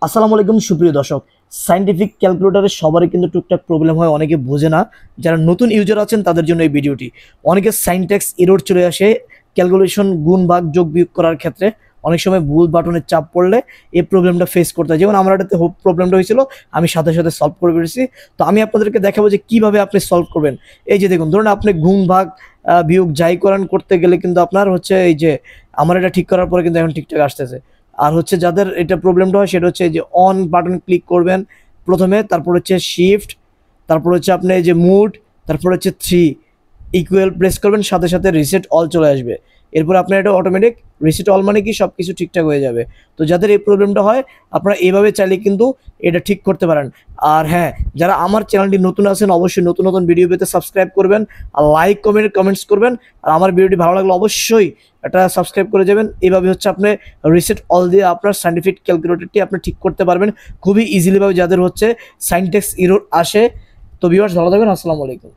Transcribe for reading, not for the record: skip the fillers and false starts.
আসসালামু আলাইকুম সুপ্রিয় দর্শক। সায়েন্টিফিক ক্যালকুলেটরে সবারই কিন্তু টুকটাক প্রবলেম হয়, অনেকে বোঝে না। যারা নতুন ইউজার আছেন তাদের জন্য এই ভিডিওটি। অনেকে সাইনট্যাক্স এরর চলে আসে ক্যালকুলেশন, গুণ ভাগ যোগ বিয়োগ করার ক্ষেত্রে। অনেক সময় ভুল বাটনের চাপ পড়লে এই প্রবলেমটা ফেস করতে হয়। যেমন আমার এটাতে প্রবলেমটা হয়েছিল, আমি সাথে সাথে সলভ করে পেরেছি। তো আমি আপনাদেরকে দেখাবো যে কিভাবে আপনি সলভ করবেন। এই যে দেখুন, ধরুন আপনি গুণ ভাগ বিয়োগ যাই করেন করতে গেলে কিন্তু আপনার হচ্ছে এই যে আমার এটা ঠিক করার পরে কিন্তু এখন ঠিকঠাক আসতেছে। আর হচ্ছে যাদের এটা প্রবলেমটা হয় সেটা হচ্ছে যে অন বাটন ক্লিক করবেন প্রথমে, তারপর হচ্ছে শিফট, তারপর হচ্ছে আপনি এই যে মুড, তারপর হচ্ছে 3 ইকুয়াল প্রেস করবেন, সাথে সাথে রিসেট অল চলে আসবে। এরপর আপনার এটা অটোমেটিক রিসেট অল মানে কি সব কিছু ঠিকঠাক হয়ে যাবে। তো যাদের এই প্রবলেমটা হয় আপনারা এইভাবে চাইলে কিন্তু এটা ঠিক করতে পারেন। আর হ্যাঁ, যারা আমার চ্যানেলটি নতুন আছেন অবশ্যই নতুন নতুন ভিডিও পেতে সাবস্ক্রাইব করবেন, আর লাইক কমেন্টস করবেন। আর আমার ভিডিওটি ভালো লাগলে অবশ্যই এটা সাবস্ক্রাইব করে যাবেন। এইভাবে হচ্ছে আপনি রিসেট অল দিয়ে আপনার সায়েন্টিফিক ক্যালকুলেটরটি আপনি ঠিক করতে পারবেন খুবই ইজিলিভাবে, যাদের হচ্ছে সাইনট্যাক্স এরর আসে। তো ভিউয়ার্স, ভালো থাকবেন। আসসালামু আলাইকুম।